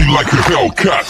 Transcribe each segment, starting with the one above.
me like a Hellcat.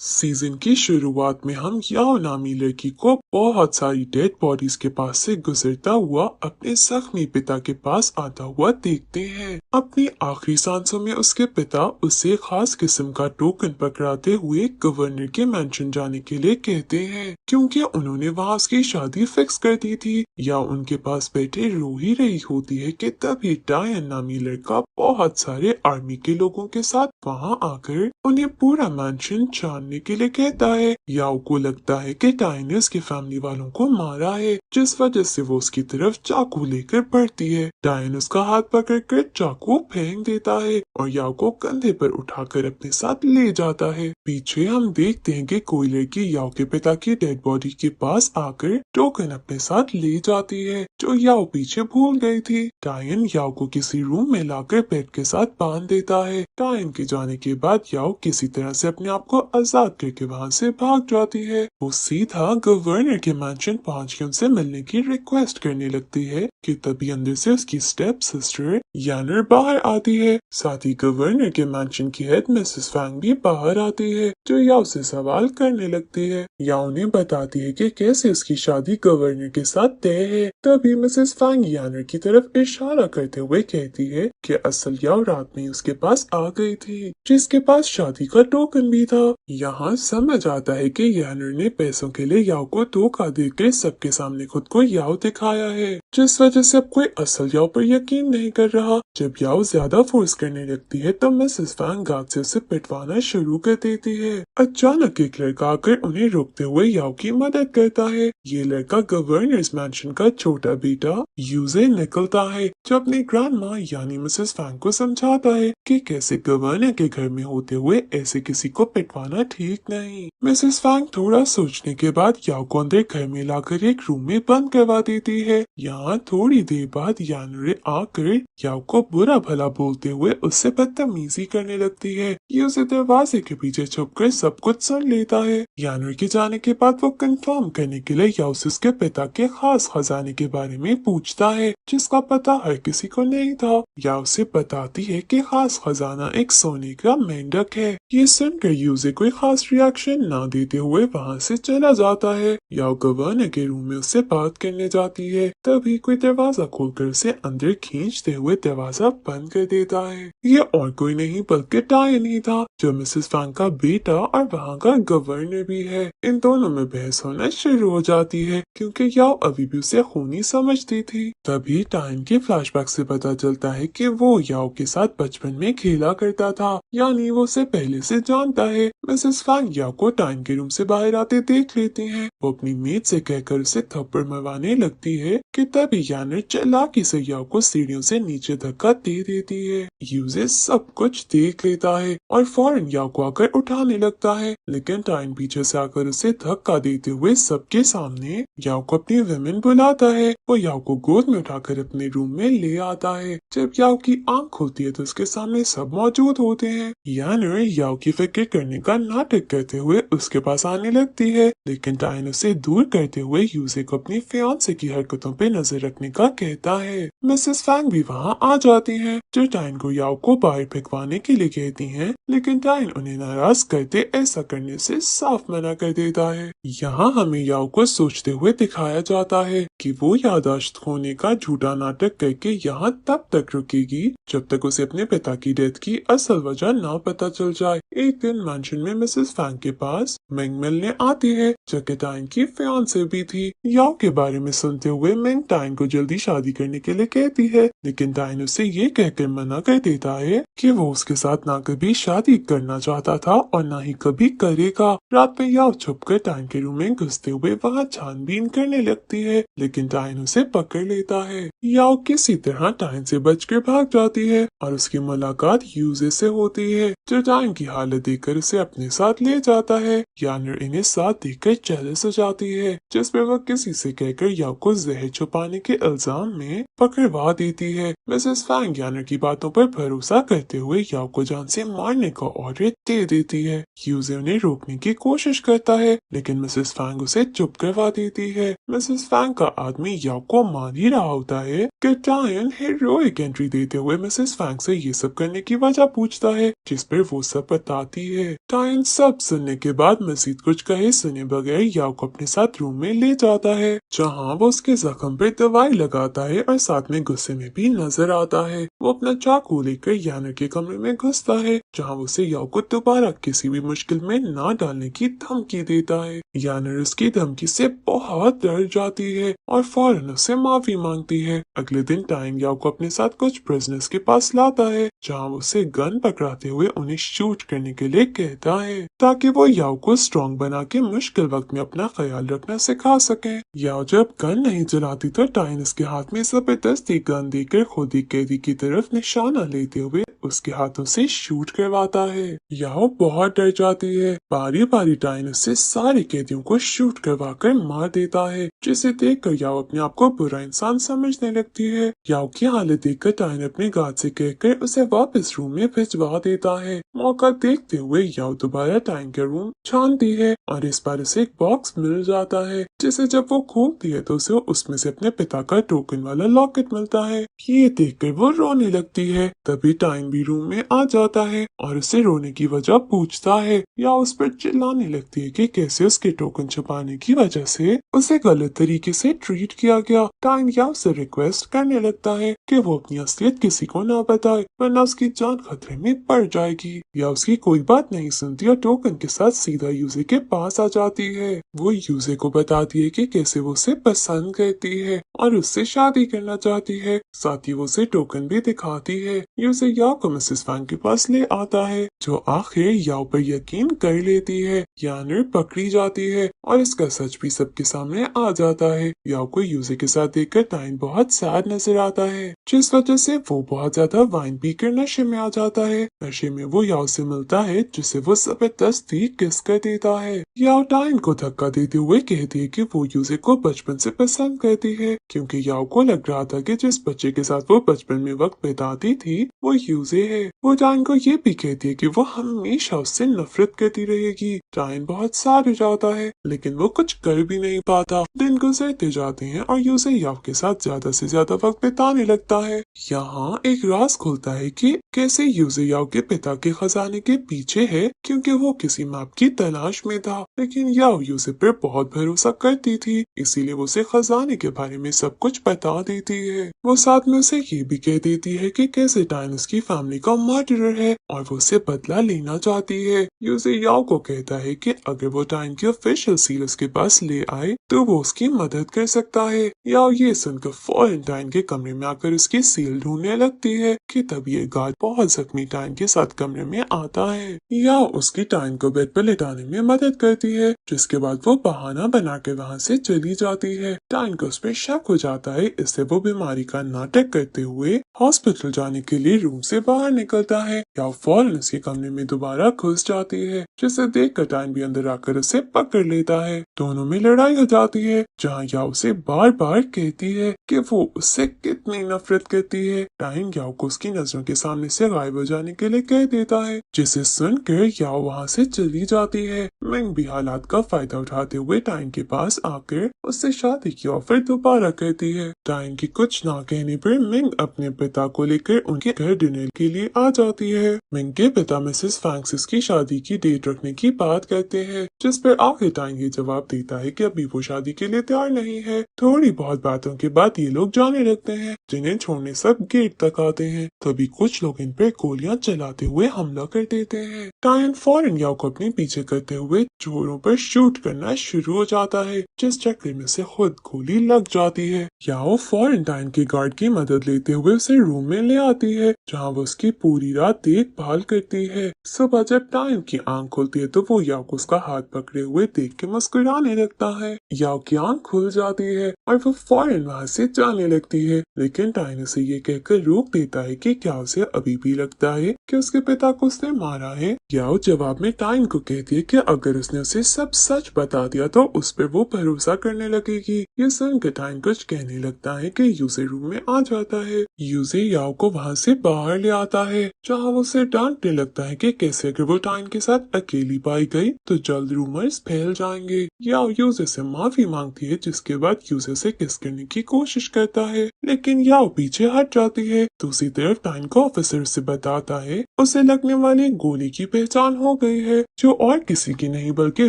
Season की शुरुआत में हम याओ नामी लड़की को बहुत सारी डेड बॉडीज के पास से गुजरता हुआ अपने जख्मी पिता के पास आता हुआ देखते हैं। अपनी आखिरी सांसों में उसके पिता उसे खास किस्म का टोकन पकड़ाते हुए गवर्नर के मेंशन जाने के लिए कहते हैं, क्योंकि उन्होंने वहाँ उसकी शादी फिक्स कर दी थी। या उनके पास बैठे रो ही रही होती है कि तभी डायन नामी लड़का बहुत सारे आर्मी के लोगों के साथ वहाँ आकर उन्हें पूरा मेंशन जानने के लिए कहता है। याओ को लगता है कि डायन ने उसके फैमिली वालों को मारा है, जिस वजह से वो उसकी तरफ चाकू लेकर बढ़ती है। डायन उसका हाथ पकड़कर चाकू फेंक देता है और याओ को कंधे पर उठाकर अपने साथ ले जाता है। पीछे हम देखते हैं कि कोई लड़की याओ के पिता की डेड बॉडी के पास आकर टोकन अपने साथ ले जाती है, जो याओ पीछे भूल गई थी। डायन याओ को किसी रूम में लाकर बेड के साथ बांध देता है। डायन के जाने के बाद याओ किसी तरह से अपने आप को आजाद करके वहाँ से भाग जाती है। वो सीधा गवर्नर के मैंशन पहुँच के उनसे मिलने की रिक्वेस्ट करने लगती है कि तभी अंदर से उसकी स्टेप सिस्टर यानर बाहर आती है। साथ ही गवर्नर के मैंशन की हेड मिसेस फैंग भी बाहर आती है, जो याओ से सवाल करने लगती है। याओ ने बताती है कि कैसे उसकी शादी गवर्नर के साथ तय है। तभी मिसेस फैंग यानर की तरफ इशारा करते हुए कहती है कि असल याओ रात में उसके पास आ गई थी, जिसके पास शादी का टोकन भी था। यहाँ समझ आता है कि यानर ने पैसों के लिए याओ को धोखा देकर सबके सामने खुद को याओ दिखाया है, जिस वजह से अब कोई असल याओ पर यकीन नहीं कर रहा। जब याओ ज्यादा फोर्स करने लगती है तो मिसेस फैंग गार्ड से उसे पिटवाना शुरू कर देती है। अचानक एक लड़का आकर उन्हें रोकते हुए याओ की मदद करता है। ये लड़का गवर्नर्स मैंशन का छोटा बेटा यूजे निकलता है, जो अपनी ग्रैंड माँ यानी मिसेस फैंग को समझाता है कि कैसे गवर्नर के घर में होते हुए ऐसे किसी को पिटवाना ठीक नहीं। मिसेस फैंग थोड़ा सोचने के बाद याओ को अंदर घर में लाकर एक रूम में बंद करवा देती है। यहाँ थोड़ी देर बाद यानरे आकर याओ को बुरा भला बोलते हुए उससे बदतमीजी करने लगती है। ये उसे दरवाजे के पीछे छुपकर सब कुछ सुन लेता है। यानर के जाने के बाद वो कंफर्म करने के लिए याओ से उसके पिता के खास खजाने के बारे में पूछता है, जिसका पता हर किसी को नहीं था। याओ से बताती है कि खास खजाना एक सोने का मेंढक है। ये सुनकर यूजे कोई खास रिएक्शन ना देते हुए वहाँ से चला जाता है। याओ गवर्नर के रूम में उससे बात करने जाती है, तभी कोई दरवाजा खोलकर उसे अंदर खींचते हुए दरवाजा बंद कर देता है। ये और कोई नहीं बल्कि डायन ही था, जो मिसेस फैंग का बेटा और वहाँ का गवर्नर भी है। इन दोनों में बहस होना शुरू हो जाती है, क्योंकि याओ अभी भी उसे खूनी समझती थी। तभी डायन के फ्लैशबैक से पता चलता है कि वो याओ के साथ बचपन में खेला करता था, यानी वो उसे पहले से जानता है। मिसेस फैंग याओ को डायन के रूम से बाहर आते देख लेती हैं। वो अपनी मेड से कहकर उसे थप्पड़ मरवाने लगती है कि तभी यानर चालाकी से याओ को सीढ़ियों से नीचे धक्का दे देती है। यूजे सब कुछ देख लेता है और फौरन याओ को आकर उठाने लगता है, लेकिन डायन पीछे से आकर उसे धक्का देते हुए सबके सामने याओ को अपनी विमेन बुलाता है। वो याओ को गोद में उठाकर अपने रूम में ले आता है। जब याओ की आंख खुलती है तो उसके सामने सब मौजूद होते हैं। यानर याओ की फिक्र करने का नाटक करते हुए उसके पास आने लगती है, लेकिन डायन उसे दूर करते हुए यूजे को अपनी फियांसे की हरकतों पे नजर रखने का कहता है। मिसेस फैंग भी वहाँ आ जाती हैं, जो डायन को याओ को बाहर फेंकवाने के लिए कहती हैं, लेकिन डायन उन्हें नाराज करते ऐसा करने से साफ मना कर देता है। यहाँ हमें याओ को सोचते हुए दिखाया जाता है कि वो याददाश्त खोने का झूठा नाटक करके यहाँ तब तक रुकेगी जब तक उसे अपने पिता की डेथ की असल वजह ना पता चल जाए। एक दिन मैंशन में मिसेस फैंग के पास मेंग मिलने आती है, जो कि डायन की फियांसे भी थी। याओ के बारे में सुनते हुए मेंग डायन को जल्दी शादी करने के लिए कहती है, लेकिन डायन उसे ये कहकर मना कर देता है कि वो उसके साथ ना कभी शादी करना चाहता था और ना ही कभी करेगा। रात में याओ छुपकर डायन के रूम में घुसते हुए वहाँ छानबीन करने लगती है, लेकिन लेकिन टाइन उसे पकड़ लेता है। याओ किसी तरह टाइन से बचकर भाग जाती है और उसकी मुलाकात यूजे से होती है, जो टाइन की हालत देखकर उसे अपने साथ ले जाता है। यानर इन्हें साथ देखकर जेलस हो जाती है, जिस पर वह किसी से कहकर याओ को जहर छुपाने के इल्जाम में पकड़वा देती है। मिसेस फैंग यानर की बातों पर भरोसा करते हुए याओ को जान से मारने का ऑर्डर दे देती है। यूजे उन्हें रोकने की कोशिश करता है, लेकिन मिसेस फैंग उसे चुप करवा देती है। मिसेस फैंग का आदमी याओ को मार ही रहा होता है कि टाइन हीरोइक एंट्री देते हुए मिसेस फैंग से ये सब करने की वजह पूछता है, जिस पर वो सब बताती है। टाइन सब सुनने के बाद मजीद कुछ कहे सुने बगैर याओ को अपने साथ रूम में ले जाता है, जहाँ वो उसके जख्म पर दवाई लगाता है और साथ में गुस्से में भी नजर आता है। वो अपना चाकू लेकर यानर के कमरे में घुसता है, जहाँ वो उसे याओ को दोबारा किसी भी मुश्किल में ना डालने की धमकी देता है। यानर उसकी धमकी से बहुत डर जाती है और फौरन उससे माफी मांगती है। अगले दिन टाइन याओ को अपने साथ कुछ प्रिजनर्स के पास लाता है, जहाँ वो उसे गन पकड़ाते हुए उन्हें शूट करने के लिए कहता है, ताकि वो याओ को स्ट्रॉन्ग बना के मुश्किल वक्त में अपना ख्याल रखना सिखा सके। याओ जब गन नहीं चलाती तो टाइन उसके हाथ में जबरदस्ती गन देकर खुद ही कैदी की तरफ निशाना लेते हुए उसके हाथों से शूट करवाता है। याओ बहुत डर जाती है। बारी बारी टाइन उससे सारे कैदियों को शूट करवा कर मार देता है, जिसे देखकर याओ अपने आप को बुरा इंसान समझने लगती है। याओ की हालत देखकर टाइन अपने गार्ड से कहकर उसे वापस रूम में भिजवा देता है। मौका देखते हुए याओ दोबारा टाइन का रूम छानती है और इस बार उसे एक बॉक्स मिल जाता है, जिसे जब वो खोलती है तो उसे उसमें से अपने पिता का टोकन वाला लॉकेट मिलता है। ये देखकर वो रोने लगती है। तभी टाइन भी रूम में आ जाता है और उसे रोने की वजह पूछता है। या उस पर चिल्लाने लगती है कि कैसे उसके टोकन छुपाने की वजह से उसे गलत तरीके से ट्रीट किया गया। टाइन या उसे रिक्वेस्ट करने लगता है कि वो अपनी असलियत किसी को ना बताए, वरना उसकी जान खतरे में पड़ जाएगी। या उसकी कोई बात नहीं सुनती और टोकन के साथ सीधा यूजे के पास आ जाती है। वो यूजे को बताती है कि कैसे वो उसे पसंद करती है और उससे शादी करना चाहती है। साथ ही वो उसे टोकन भी दिखाती है। यूजे याओ को मिसेस फैंग के पास ले आता है, जो आखिर याओ पर यकीन कर लेती है। यानर पकड़ी जाती है और इसका सच भी सबके सामने आ जाता है। याओ को यूजे के साथ देखकर टाइन बहुत सैड नजर आता है, जिस वजह से वो बहुत ज्यादा वाइन पीकर नशे में आ जाता है। नशे में वो याओ से मिलता है, जिसे वो जबरदस्ती किस कर देता है। याओ टाइन को धक्का देते हुए कहती है कि वो यूजे को बचपन से पसंद करती है, क्योंकि याओ को लग रहा था कि जिस बच्चे के साथ वो बचपन में वक्त बिताती थी वो यूजे है। वो टाइन को ये भी कहती है कि वो हमेशा उससे नफरत करती रहेगी। टाइन बहुत सैड हो जाता है, लेकिन वो कुछ कर भी नहीं पाता। दिन गुजरते जाते हैं और यूजे याओ के साथ ज्यादा से ज्यादा वक्त बिताने लगता है। यहाँ एक राज खुलता है कि कैसे यूजे याओ के पिता के खजाने के पीछे है, क्योंकि वो किसी मैप की तलाश में था। लेकिन याओ यूजे पर बहुत भरोसा करती थी, इसीलिए वो उसे खजाने के बारे में सब कुछ बता देती है। वो साथ में उसे ये भी कह देती है कि कैसे टाइन उसकी फैमिली का मर्डरर है और वो उससे बदला लेना चाहती है। यूजे याओ को कहता है कि अगर वो टाइन की ऑफिशियल सील उसके पास ले आए तो वो उसकी मदद कर सकता है। याओ ये सुनकर फौरन टाइन के कमरे में आकर उसकी सील ढूंढने लगती है कि तभी ये गार्ड बहुत जख्मी टाइन के साथ कमरे में आता है। याओ उसकी टाइन को बेड पर लेटाने में मदद करती है, जिसके बाद वो बहाना बनाकर वहाँ से चली जाती है। टाइन को उस पर शक हो जाता है, इससे वो बीमारी का नाटक करते हुए हॉस्पिटल जाने के लिए रूम से बाहर निकलता है। याओ फौरन उसके कमरे में दोबारा घुस जाती है, जिसे देखकर टाइन भी अंदर आकर उसे पकड़ लेता है। दोनों में लड़ाई हो जाती है, जहाँ याओ उसे बार बार कहती है कि वो उससे कितनी नफरत करती है। टाइन याओ को उसकी नजरों के सामने से गायब हो जाने के लिए कह देता है, जिसे सुनकर याओ वहाँ से चली जाती है। मिंग भी हालात का फायदा उठाते हुए टाइन के पास आकर उससे शादी की ऑफर दोबारा करती है। टाइन की कुछ ना कहने पर मिंग अपने पिता को लेकर उनके घर डिनर के लिए आ जाती है। मिंग के पिता मिसेस फ्रैंसिस की शादी की डेट रखने की बात करते हैं, जिस पर आखिर टाइन ये जवाब देता है कि अभी वो शादी के लिए तैयार नहीं है। थोड़ी बहुत बातों के बाद ये लोग जाने लगते हैं, जिन्हें छोड़ने सब गेट तक आते हैं। तभी कुछ लोग इन पर गोलियां चलाते हुए हमला कर देते हैं। टायन फौरन याओ को अपने पीछे करते हुए चोरों पर शूट करना शुरू हो जाता है, जिस चक्कर में से खुद गोली लग जाती है। याओ फौरन टायन के गार्ड की मदद लेते हुए उसे रूम में ले आती है, जहाँ वो उसकी पूरी रात देखभाल करती है। सुबह जब टायन की आंख खुलती है तो वो याओ को उसका हाथ पकड़े हुए देख के मुस्कुराने लगता है। याओ की आंख खुल जाती है और वो फौरन वहाँ से जाने लगती है, लेकिन टायन उसे ये कहकर रोक देता है कि क्या उसे अभी भी लगता है कि उसके पिता को उसने मारा है। याओ जवाब में टायन को कहती है कि अगर उसने उसे सब सच बता दिया तो उस पर वो भरोसा करने लगेगी। ये सुनकर टायन कुछ कहने लगता है कि यूजे रूम में आ जाता है। यूजे याओ को वहाँ से बाहर ले आता है, जहाँ वो उसे डांटने लगता है कि कैसे अगर वो टायन के साथ अकेली पाई गई तो जल्द रूमर्स फैल जाएंगे। याओ यूजे से माफी मांगती है, जिसके बाद यूजे से किस करने की कोशिश करता है, लेकिन याओ पीछे हट जाती है। दूसरी तरफ टायन को ऑफिसर से बताता है उसे लगने वाली गोली की पहचान हो गई है, जो और किसी की नहीं बल्कि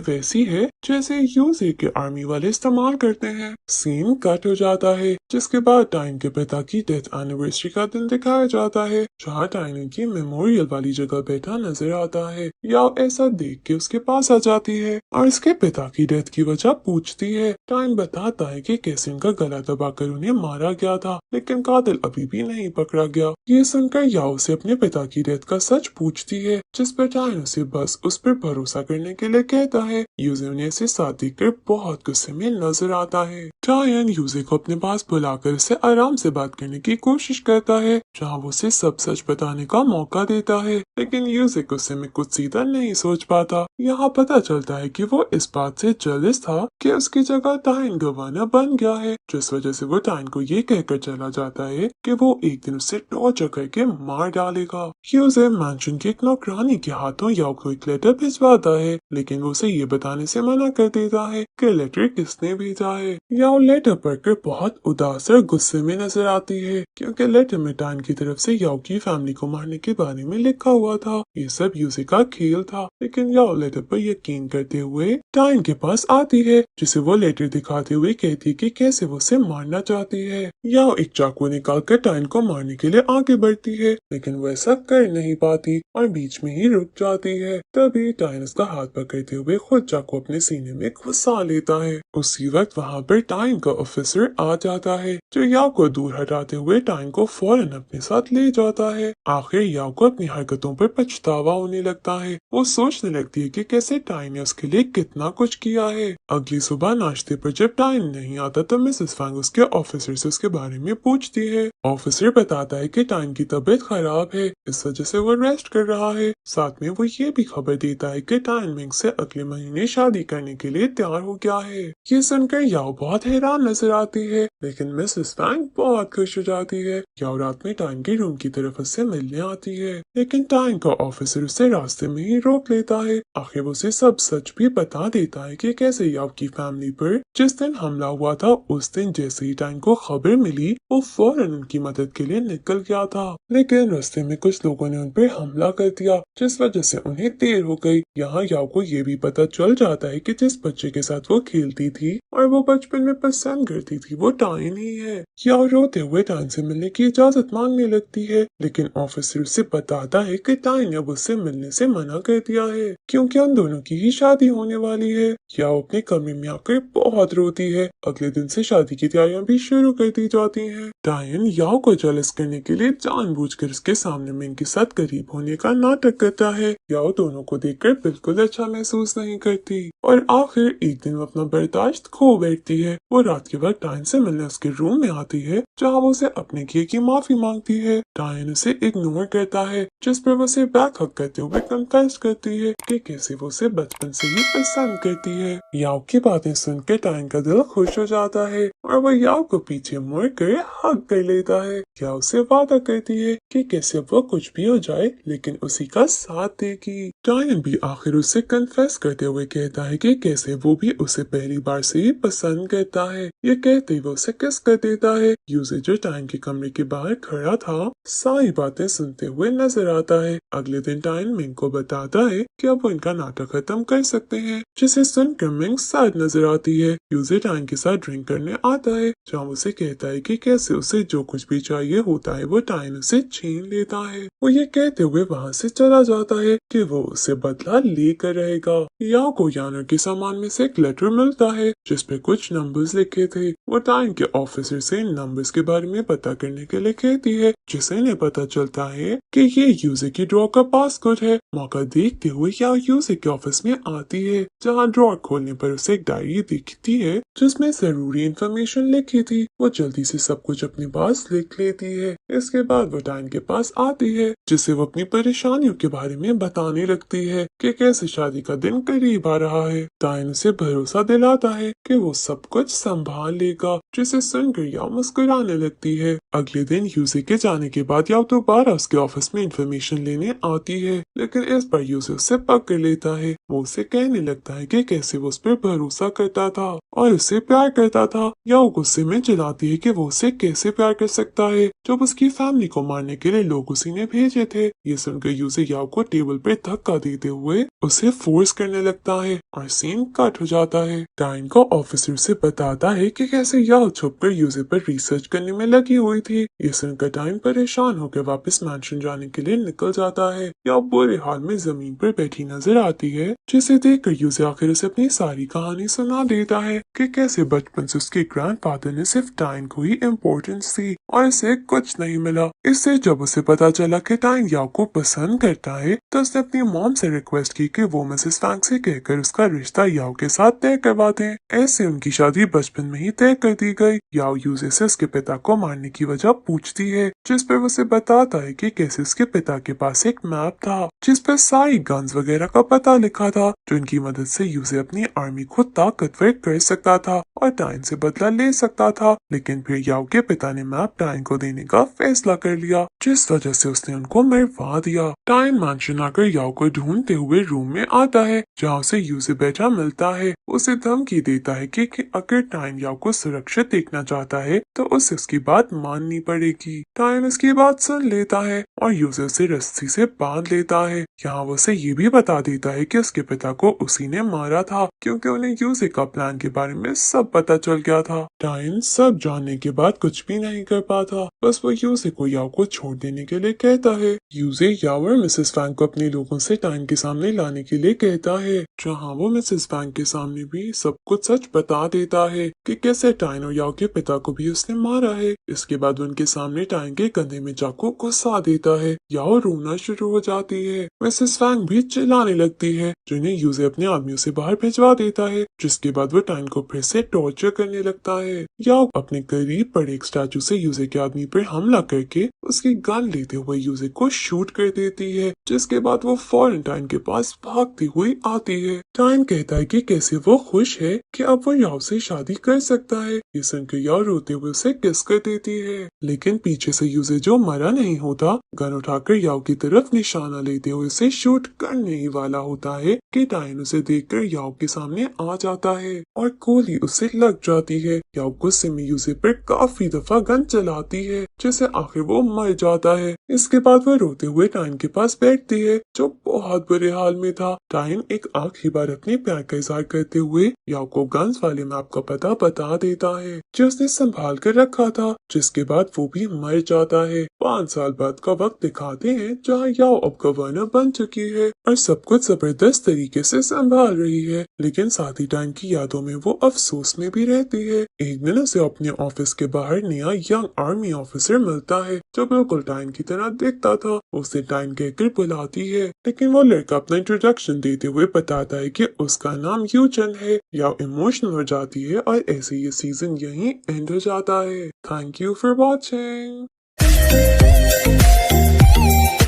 वैसी है जैसे यूजे के आर्मी वाले इस्तेमाल करते हैं। सीन कट हो जाता है, जिसके बाद टायन के पिता की डेथ एनिवर्सरी का दिन दिखाया जाता है, जहाँ टायन की मेमोरियल वाली जगह बैठा नजर आता है। याओ ऐसा देख के उसके पास आ जाती है और उसके पिता की डेथ की वजह पूछती है। टायन बताता है कि कैसे उनका गला दबाकर उन्हें मारा गया था, लेकिन कातिल अभी भी नहीं पकड़ा गया। ये सुनकर याओ से अपने पिता की डेथ का सच पूछती है, जिस पर टायन उसे बस उस पर भरोसा करने के लिए कहता है। यूजे उन्हें ऐसे साथ देखकर बहुत गुस्से में नजर आता है। टायन यूजे को अपने पास बुलाकर उसे आराम से बात करने की कोशिश करता है, जहाँ वो उसे सब सच बताने का मौका देता है, लेकिन यूजे गुस्से में कुछ सीधा नहीं सोच पाता। यहाँ पता चलता है कि वो इस बात से जेलस था कि उसकी जगह टायन गवाना बन गया है, जिस वजह से वो टायन को ये कहकर चला जाता है कि वो एक दिन उसे टॉर्चर करके मार डालेगा। यूजे मैंशन की एक नौकरानी के हाथों याओ को एक लेटर भिजवाता है, लेकिन वो उसे ये बताने से मना कर देता है कि लेटर किसने भेजा है। याओ लेटर पढ़कर बहुत उदास और गुस्से में नजर आती है, क्योंकि लेटर में टायन की तरफ से याओ की फैमिली को मारने के बारे में लिखा हुआ था। ये सब यूजे का खेल था, लेकिन याओ लेटर पर यकीन करते हुए टायन के पास आती है, जिसे वो लेटर दिखाते हुए कहती है कि कैसे वो उसे मारना चाहती है। याओ एक चाकू निकालकर टायन को मारने के लिए आगे बढ़ती है, लेकिन वो ऐसा कर नहीं पाती और बीच में ही रुक जाती है। तभी टायन उसका हाथ पकड़ते हुए खुद चाकू अपने सीने में घुसा लेता है। उसी वक्त वहाँ पर टायन का ऑफिसर आ जाता है, जो याओ को दूर हटाते हुए टायन को फौरन अपने साथ ले जाता है। आखिर याओ को अपनी हरकतों पर पछतावा होने लगता है। वो सोचने लगती है कि कैसे टायन ने उसके लिए कितना कुछ किया है। अगली सुबह नाश्ते पर जब टायन नहीं आता तो मिसेस फैंग उसके ऑफिसर से उसके बारे में पूछती है। ऑफिसर बताता है कि टायन की तबीयत खराब है, इस वजह से वो रेस्ट कर रहा है। साथ में वो ये भी खबर देता है कि टायन मिंग से अगले महीने शादी करने के लिए तैयार हो गया है। ये सुनकर याओ बहुत हैरान नजर आती है, लेकिन मिसेस फैंग बहुत खुश हो जाती है। याओ रात में टायन के रूम की तरफ उससे मिलने आती है, लेकिन टायन का ऑफिसर उसे रास्ते में ही रोक लेता है। आखिर वो उसे सब सच भी बता देता है कि कैसे याओ की फैमिली पर जिस दिन हमला हुआ था, उस दिन जैसे ही टायन को खबर मिली वो फौरन उनकी मदद के लिए निकल गया था, लेकिन रास्ते में कुछ लोगों ने उन पर हमला कर दिया, जिस वजह से उन्हें देर हो गई। यहाँ याओ को ये भी पता चल जाता है कि जिस बच्चे के साथ वो खेलती थी और वो बचपन में पसंद करती थी वो टायन ही है। याओ रोते हुए टायन से मिलने की इजाजत मांगने लगती है, लेकिन ऑफिसर उसे बताता है कि टायन ने अब उससे मिलने से मना कर दिया है, क्योंकि उन दोनों की ही शादी होने वाली है। याओ अपने कमरे में आकर बहुत रोती है। अगले दिन से शादी की तैयारियां भी शुरू कर दी जाती हैं। टायन याओ को जेलस करने के लिए जानबूझकर उसके सामने मिंग के साथ करीब होने का नाटक करता है। याओ दोनों को देखकर बिल्कुल अच्छा महसूस नहीं करती और आखिर एक दिन वो अपना बर्दाश्त खो बैठती है। वो रात के वक्त टायन से मिलने उसके रूम में आती है, जहाँ वो उसे अपने किए की माफी मांगती है। टायन उसे इग्नोर करता है, जिस पर वो उसे बैक हक करते हुए कन्फेस करती है कि कैसे वो उसे बचपन से ही पसंद करती है। याओ की बातें सुनकर टायन का दिल खुश हो जाता है और वो याओ को पीछे मुड़ कर हक कर लेता है। याओ से वादा करती है कि कैसे वो कुछ भी हो जाए लेकिन उसी का साथ देगी। टायन भी आखिर उसे कन्फेस करते हुए कहता है कि कैसे वो भी उसे पहली बार से ही पसंद करता है। ये कहते ही वो उसे किस कर देता है। यूजे जो टायन के कमरे के बाहर खड़ा था सारी बातें सुनते हुए नजर आता है। अगले दिन टायन मिंग को बताता है कि अब वो इनका नाटक खत्म कर सकते हैं, जिसे सुनकर मिंग सैड नजर आती है। यूजे टाइन के साथ ड्रिंक करने आता है, जहाँ उसे कहता है कि कैसे उसे जो कुछ भी चाहिए होता है वो टाइन उसे छीन लेता है। वो ये कहते हुए वहाँ से चला जाता है कि वो उसे बदला लेकर रहेगा। याओ को यानर के सामान में से एक लेटर मिलता है जिसपे कुछ नंबर्स लिखे थे। वो टाइन के ऑफिसर से इन नंबर्स के बारे में पता करने के लिए कहती है, जिसे इन्हें पता चलता है कि ये यूजे की ड्रॉ का पासकोड है। मौका देखते हुए याओ यूजे के ऑफिस में आती है, जहाँ ड्रॉ खोलने पर उसे एक डायरी दिखती है जिसमें जरूरी इंफॉर्मेशन लिखी थी। वो जल्दी से सब कुछ अपने पास लिख लेती है। इसके बाद वो टाइन के पास आती है, जिसे वो अपनी परेशानियों के बारे में बताने लगती है कि कैसे शादी का दिन करीब आ रहा है। टाइन उसे भरोसा दिलाता है कि वो सब कुछ संभाल लेगा, जिसे सुनकर याओ मुस्कुराने लगती है। अगले दिन यूजे के जाने के बाद याओ दोबारा उसके ऑफिस में इंफॉर्मेशन लेने आती है, लेकिन इस बार यूजे उसे पकड़ लेता है। वो उसे कहने लगता है कि कैसे वो उस पर भरोसा करता था और उसे प्यार करता था। याओ गुस्से में चिल्लाती है कि वो उसे कैसे प्यार कर सकता है जब उसकी फैमिली को मारने के लिए लोग उसी ने भेजे थे। ये सुनकर यूजे याओ को टेबल पर धक्का देते हुए उसे फोर्स करने लगता है और सीन कट हो जाता है। टाइन को ऑफिसर से बताता है कि कैसे याओ छुपकर यूजे पर रिसर्च करने में लगी हुई थी। ये सुनकर टाइन परेशान होकर वापस मैंशन जाने के लिए निकल जाता है। याओ बुरे हाल में जमीन पर बैठी नजर आती है, जिसे देखकर यूजे आखिर उसे अपनी सारी कहानी सुना देता है कि कैसे बचपन से उसके ग्रैंडफादर ने सिर्फ टाइन को ही इम्पोर्टेंस दी और इसे कुछ नहीं मिला। इससे जब उसे पता चला कि टाइन याओ को पसंद करता है तो उसने अपनी मॉम से रिक्वेस्ट की कि वो मिसेस फैंग से कहकर उसका रिश्ता याओ के साथ तय करवा दें। ऐसे उनकी शादी बचपन में ही तय कर दी गई। याओ यूजे से उसके पिता को मारने की वजह पूछती है, जिस पर उसे बताता है कि कैसे उसके पिता के पास एक मैप था जिस पर सारी गन्स वगैरह का पता लिखा था, जो इनकी मदद से यूजे अपनी आर्मी को ताकतवर कर सकता था और टाइन से बदला ले सकता था। लेकिन फिर याओ के पिता ने मैप टाइन को देने का फैसला कर लिया, जिस वजह से उसने उनको मरवा दिया। टाइन मैंशन आकर याओ को ढूंढते हुए रूम में आता है, जहाँ उसे यूजे बैठा मिलता है। उसे धमकी देता है कि अगर टाइन याओ को सुरक्षित देखना चाहता है तो उसे उसकी बात माननी पड़ेगी। टाइन उसकी बात सुन लेता है और यूजे उसे रस्सी से बांध लेता है। यहाँ वो उसे ये भी बता देता है कि उसके पिता को उसी ने मारा था, क्योंकि उन्हें यूजे का प्लान के बारे में सब पता चल गया था। टाइन सब जानने के बाद कुछ भी नहीं कर पाता, बस वो यूजे को याओ को छोड़ देने के लिए कहता है। यूजे याओ और मिसेस फैंग को अपने लोगों से टाइन के सामने लाने के लिए कहता है, जहाँ वो मिसेस फैंग के सामने भी सब कुछ सच बता देता है कि कैसे टाइन और याओ के पिता को भी उसने मारा है। इसके बाद उनके सामने टाइन के कंधे में चाकू घुसा देता है। याओ रोना शुरू हो जाती है। मिसेस फैंग भी चिल्लाने लगती है, जिन्हें यूजे अपने आदमियों से बाहर भिजवा देता है, जिसके बाद वो टाइन को फिर से टॉर्चर करने लगता है। याओ अपने करीब पड़े एक स्टैचू से यूजे के आदमी पर हमला करके उसकी गन लेते हुए यूजे को शूट कर देती है, जिसके बाद वो फौरन टाइन के पास भागती हुई आती है। टाइन कहता है कि कैसे वो खुश है कि अब वो याओ से शादी कर सकता है। ये सुनकर याओ रोते हुए उसे किस कर देती है, लेकिन पीछे से यूजे जो मरा नहीं होता गन उठाकर याओ की तरफ निशाना लेते हुए उसे शूट करने ही वाला होता है कि टाइन उसे देखकर याओ के सामने आ जाता है और गोली उसे लग जाती है। याओ गुस्से में यूजे पर काफी दफा गन चलाती है, जिससे आखिर वो मर जाता है। इसके बाद वो रोते हुए टाइन के पास बैठती है, जो बहुत बुरे हाल में था। टाइन एक आखिरी बार अपने प्यार का इजहार करते हुए याओ को गन्स वाले मैप का पता बता देता है, जो उसने संभाल कर रखा था, जिसके बाद वो भी मर जाता है। 5 साल बाद का वक्त दिखाते हैं, जहाँ याओ अब गवर्नर बन चुकी है और सब कुछ जबरदस्त तरीके से संभाल रही है, लेकिन साथ ही टाइन की यादों में वो अफसोस में भी रहती है। एक दिन उसे अपने ऑफिस के बाहर नया यंग आर्मी ऑफिसर मिलता है, जो बिल्कुल टाइन की तरह दिखता था। उसे टाइन कहकर बुलाती है, लेकिन वो लड़का अपना इंट्रोडक्शन देते हुए बताता है कि उसका नाम यूचन है। याओ इमोशनल हो जाती है और ऐसे ये सीजन यहीं एंड हो जाता है। Thank you for watching.